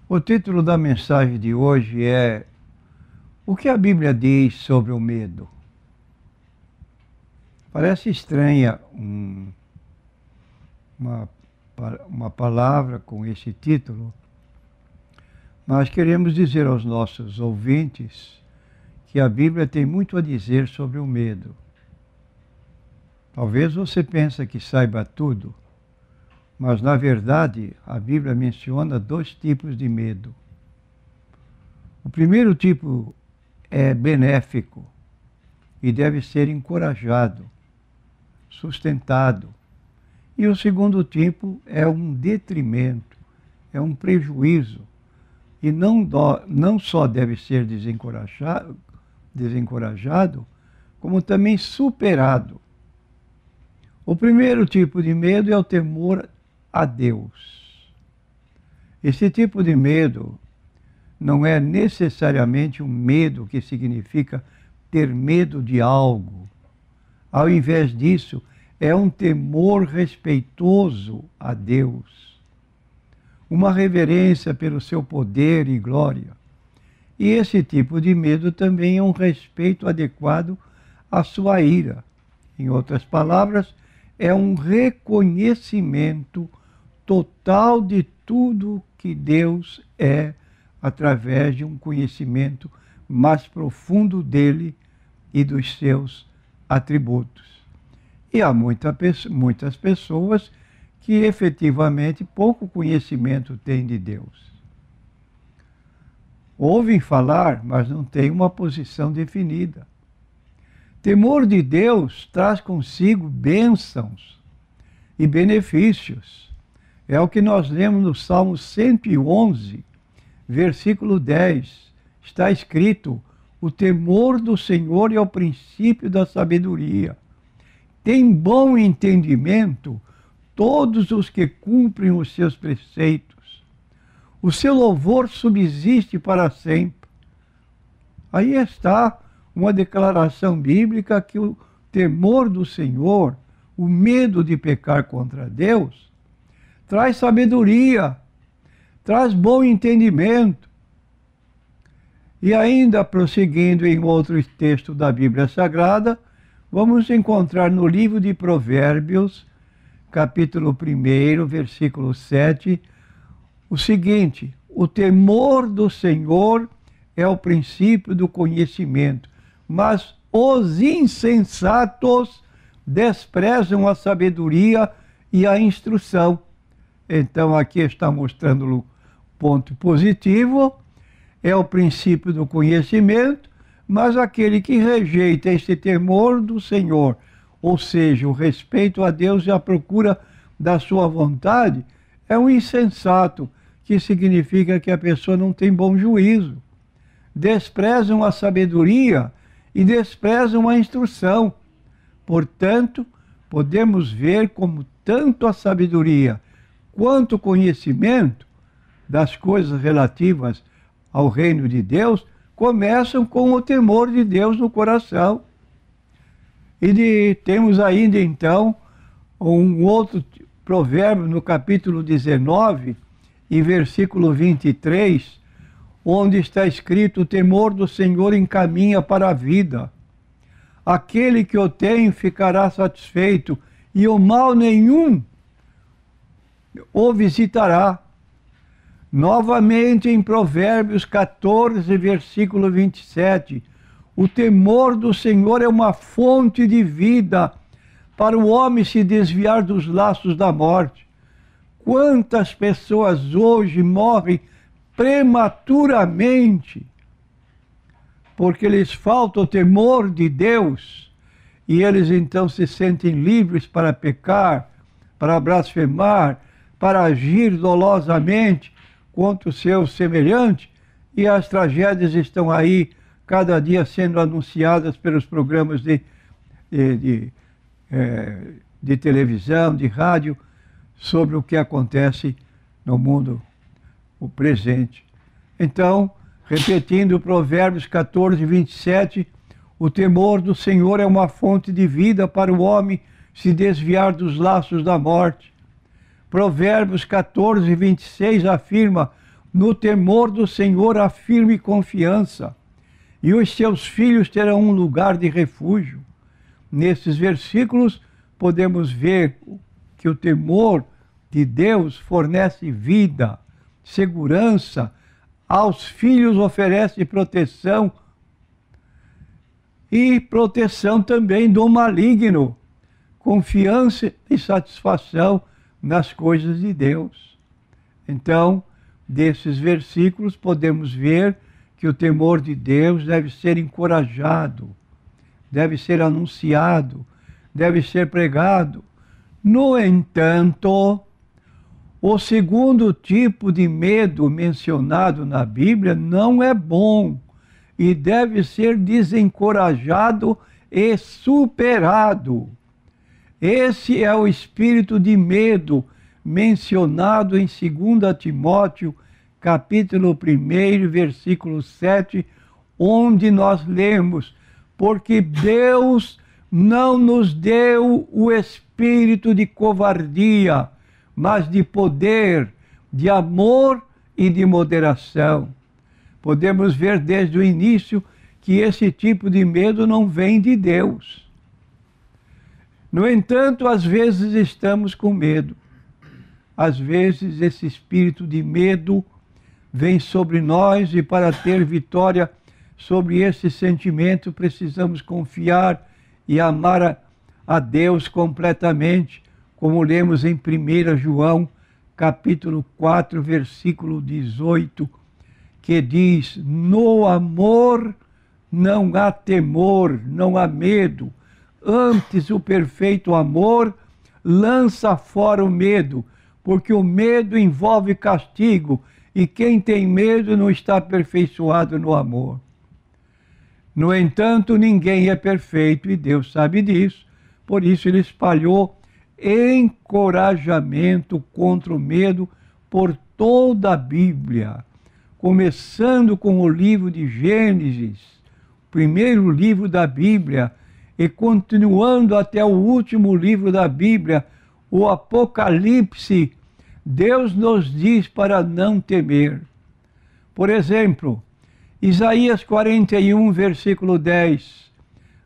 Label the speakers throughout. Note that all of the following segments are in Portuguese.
Speaker 1: O título da mensagem de hoje é O que a Bíblia diz sobre o medo? Parece estranha uma palavra com esse título, mas queremos dizer aos nossos ouvintes que a Bíblia tem muito a dizer sobre o medo. Talvez você pense que saiba tudo, mas na verdade a Bíblia menciona dois tipos de medo. O primeiro tipo é benéfico e deve ser encorajado, sustentado. E o segundo tipo é um detrimento, é um prejuízo. E não só deve ser desencorajado, como também superado. O primeiro tipo de medo é o temor a Deus. Esse tipo de medo não é necessariamente um medo que significa ter medo de algo. Ao invés disso, é um temor respeitoso a Deus, uma reverência pelo seu poder e glória. E esse tipo de medo também é um respeito adequado à sua ira. Em outras palavras, é um reconhecimento total de tudo que Deus é, através de um conhecimento mais profundo dele e dos seus atributos. E há muitas pessoas que efetivamente pouco conhecimento têm de Deus. Ouvem falar, mas não têm uma posição definida. Temor de Deus traz consigo bênçãos e benefícios. É o que nós lemos no Salmo 111, versículo 10. Está escrito: o temor do Senhor é o princípio da sabedoria. Tem bom entendimento todos os que cumprem os seus preceitos. O seu louvor subsiste para sempre. Aí está uma declaração bíblica que o temor do Senhor, o medo de pecar contra Deus, traz sabedoria, traz bom entendimento. E ainda prosseguindo em outro texto da Bíblia Sagrada, vamos encontrar no livro de Provérbios, capítulo 1, versículo 7, o seguinte: o temor do Senhor é o princípio do conhecimento, mas os insensatos desprezam a sabedoria e a instrução. Então aqui está mostrando o ponto positivo, é o princípio do conhecimento, mas aquele que rejeita esse temor do Senhor, ou seja, o respeito a Deus e a procura da sua vontade, é um insensato, que significa que a pessoa não tem bom juízo. Desprezam a sabedoria e desprezam a instrução. Portanto, podemos ver como tanto a sabedoria quanto o conhecimento das coisas relativas ao reino de Deus começam com o temor de Deus no coração. E temos ainda então um outro provérbio no capítulo 19 e versículo 23, onde está escrito: o temor do Senhor encaminha para a vida. Aquele que o tem ficará satisfeito, e o mal nenhum o visitará. Novamente em Provérbios 14, versículo 27, o temor do Senhor é uma fonte de vida para o homem se desviar dos laços da morte. Quantas pessoas hoje morrem prematuramente porque lhes falta o temor de Deus e eles então se sentem livres para pecar, para blasfemar, para agir dolosamente contra o seu semelhante, e as tragédias estão aí cada dia sendo anunciadas pelos programas de televisão, de rádio, sobre o que acontece no mundo o presente. Então, repetindo Provérbios 14, 27, o temor do Senhor é uma fonte de vida para o homem se desviar dos laços da morte. Provérbios 14, 26 afirma: No temor do Senhor há firme confiança, e os seus filhos terão um lugar de refúgio. Nesses versículos podemos ver que o temor de Deus fornece vida, segurança, aos filhos oferece proteção e proteção também do maligno, confiança e satisfação nas coisas de Deus. Então, desses versículos podemos ver que o temor de Deus deve ser encorajado, deve ser anunciado, deve ser pregado. No entanto, o segundo tipo de medo mencionado na Bíblia não é bom e deve ser desencorajado e superado. Esse é o espírito de medo mencionado em 2 Timóteo, capítulo 1, versículo 7, onde nós lemos: porque Deus não nos deu o espírito de covardia, mas de poder, de amor e de moderação. Podemos ver desde o início que esse tipo de medo não vem de Deus. No entanto, às vezes estamos com medo. Às vezes esse espírito de medo vem sobre nós e para ter vitória sobre esse sentimento precisamos confiar e amar a Deus completamente, como lemos em 1 João, capítulo 4, versículo 18, que diz: no amor não há temor, não há medo. Antes, o perfeito amor lança fora o medo, porque o medo envolve castigo, e quem tem medo não está aperfeiçoado no amor. No entanto, ninguém é perfeito, e Deus sabe disso. Por isso ele espalhou encorajamento contra o medo por toda a Bíblia, começando com o livro de Gênesis, primeiro livro da Bíblia, e continuando até o último livro da Bíblia, o Apocalipse. Deus nos diz para não temer. Por exemplo, Isaías 41, versículo 10,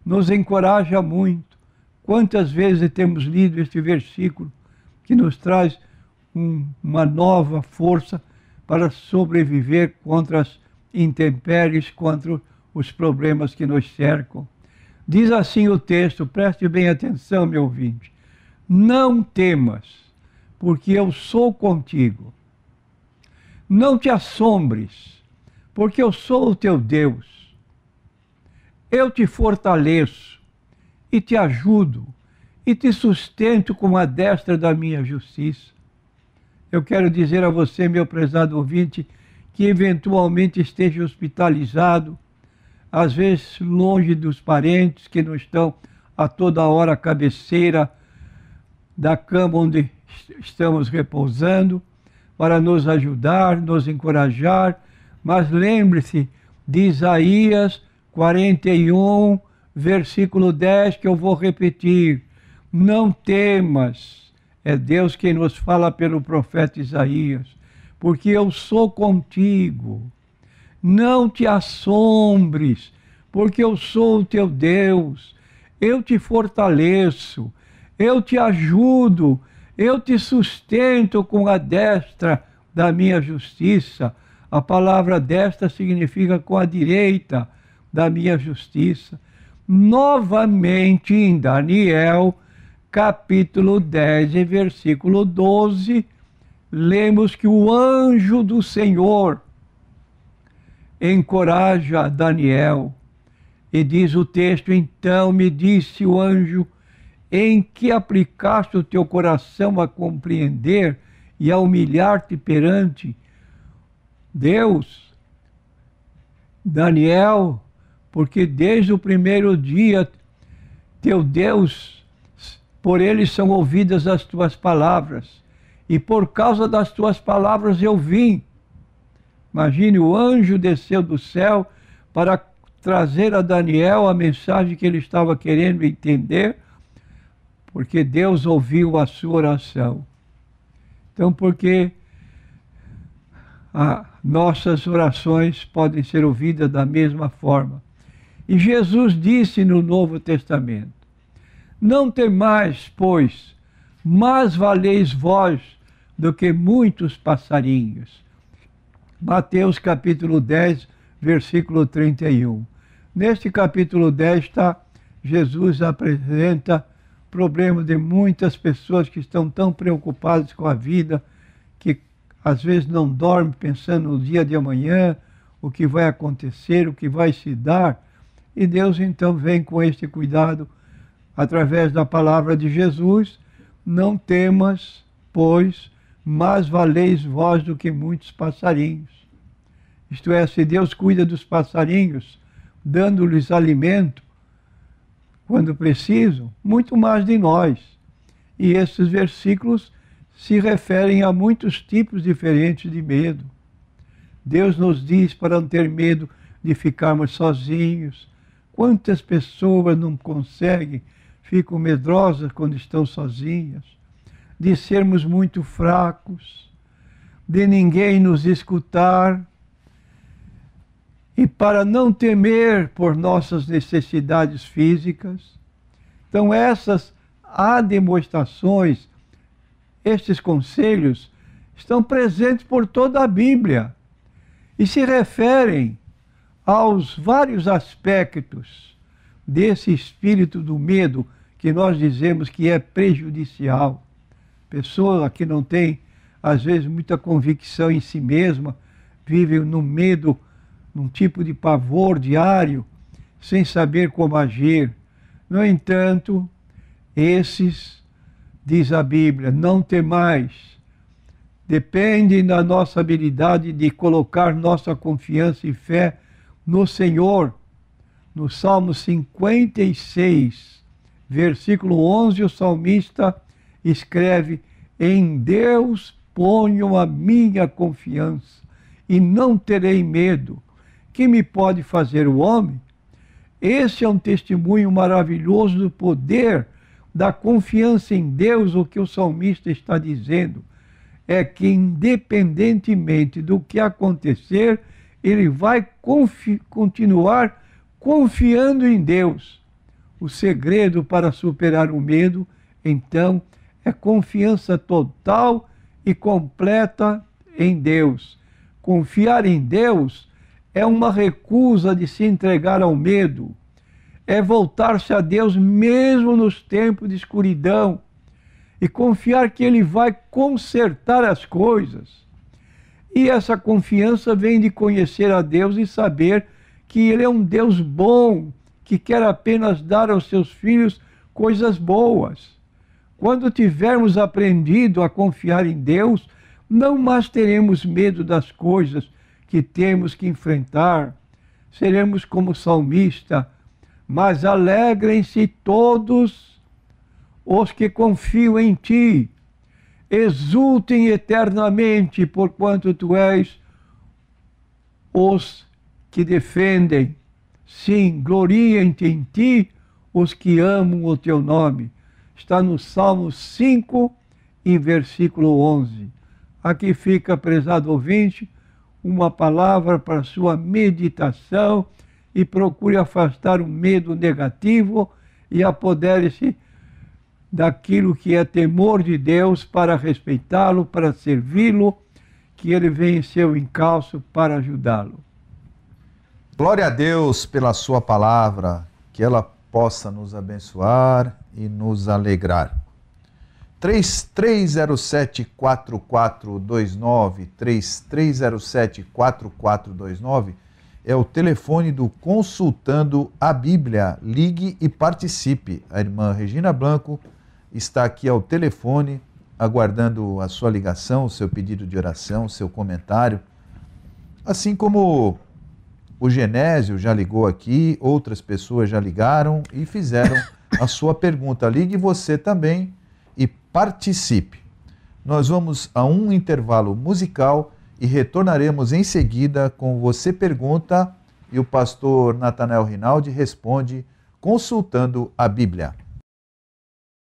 Speaker 1: nos encoraja muito. Quantas vezes temos lido este versículo que nos traz uma nova força para sobreviver contra as intempéries, contra os problemas que nos cercam. Diz assim o texto, preste bem atenção, meu ouvinte: não temas, porque eu sou contigo. Não te assombres, porque eu sou o teu Deus. Eu te fortaleço e te ajudo e te sustento com a destra da minha justiça. Eu quero dizer a você, meu prezado ouvinte, que eventualmente esteja hospitalizado, às vezes longe dos parentes que não estão a toda hora à cabeceira da cama onde estamos repousando, para nos ajudar, nos encorajar. Mas lembre-se de Isaías 41, versículo 10, que eu vou repetir: não temas. É Deus quem nos fala pelo profeta Isaías, porque eu sou contigo. Não te assombres, porque eu sou o teu Deus. Eu te fortaleço, eu te ajudo, eu te sustento com a destra da minha justiça. A palavra destra significa com a direita da minha justiça. Novamente em Daniel, capítulo 10, versículo 12, lemos que o anjo do Senhor encoraja Daniel. E diz o texto: então me disse o anjo, em que aplicaste o teu coração a compreender e a humilhar-te perante Deus, Daniel, porque desde o primeiro dia teu Deus, por ele são ouvidas as tuas palavras, e por causa das tuas palavras eu vim. Imagine, o anjo desceu do céu para trazer a Daniel a mensagem que ele estava querendo entender, porque Deus ouviu a sua oração. Então, porque nossas orações podem ser ouvidas da mesma forma. E Jesus disse no Novo Testamento: não temais, pois, mais valeis vós do que muitos passarinhos. Mateus capítulo 10, versículo 31. Neste capítulo 10 Jesus apresenta o problema de muitas pessoas que estão tão preocupadas com a vida, que às vezes não dormem pensando no dia de amanhã, o que vai acontecer, o que vai se dar. E Deus então vem com este cuidado através da palavra de Jesus: não temas, pois, mais valeis vós do que muitos passarinhos. Isto é, se Deus cuida dos passarinhos, dando-lhes alimento quando precisam, muito mais de nós. E esses versículos se referem a muitos tipos diferentes de medo. Deus nos diz para não ter medo de ficarmos sozinhos. Quantas pessoas não conseguem, ficam medrosas quando estão sozinhas, de sermos muito fracos, de ninguém nos escutar. E para não temer por nossas necessidades físicas. Então essas demonstrações, estes conselhos, estão presentes por toda a Bíblia e se referem aos vários aspectos desse espírito do medo que nós dizemos que é prejudicial. Pessoa que não tem, às vezes, muita convicção em si mesma, vive no medo, num tipo de pavor diário, sem saber como agir. No entanto, esses, diz a Bíblia, não temais, dependem da nossa habilidade de colocar nossa confiança e fé no Senhor. No Salmo 56, versículo 11, o salmista escreve: em Deus ponho a minha confiança e não terei medo. Que me pode fazer o homem? Esse é um testemunho maravilhoso do poder da confiança em Deus. O que o salmista está dizendo é que, independentemente do que acontecer, ele vai continuar confiando em Deus. O segredo para superar o medo, então, é confiança total e completa em Deus. Confiar em Deus é uma recusa de se entregar ao medo, é voltar-se a Deus mesmo nos tempos de escuridão e confiar que Ele vai consertar as coisas. E essa confiança vem de conhecer a Deus e saber que Ele é um Deus bom, que quer apenas dar aos seus filhos coisas boas. Quando tivermos aprendido a confiar em Deus, não mais teremos medo das coisas que temos que enfrentar. Seremos como o salmista: mas alegrem-se todos os que confiam em ti, exultem eternamente, porquanto tu és os que defendem. Sim, gloriem-te em ti os que amam o teu nome. Está no Salmo 5, em versículo 11. Aqui fica, prezado ouvinte, uma palavra para sua meditação, e procure afastar o medo negativo e apodere-se daquilo que é temor de Deus, para respeitá-lo, para servi-lo, que ele vem em seu encalço para ajudá-lo.
Speaker 2: Glória a Deus pela sua palavra, que ela possa nos abençoar e nos alegrar. 3307-4429, 3307-4429 é o telefone do Consultando a Bíblia. Ligue e participe. A irmã Regina Blanco está aqui ao telefone, aguardando a sua ligação, o seu pedido de oração, o seu comentário. Assim como o Genésio já ligou aqui, outras pessoas já ligaram e fizeram a sua pergunta. Ligue você também e participe. Nós vamos a um intervalo musical e retornaremos em seguida com Você Pergunta, e o pastor Natanael Rinaldi responde consultando a Bíblia.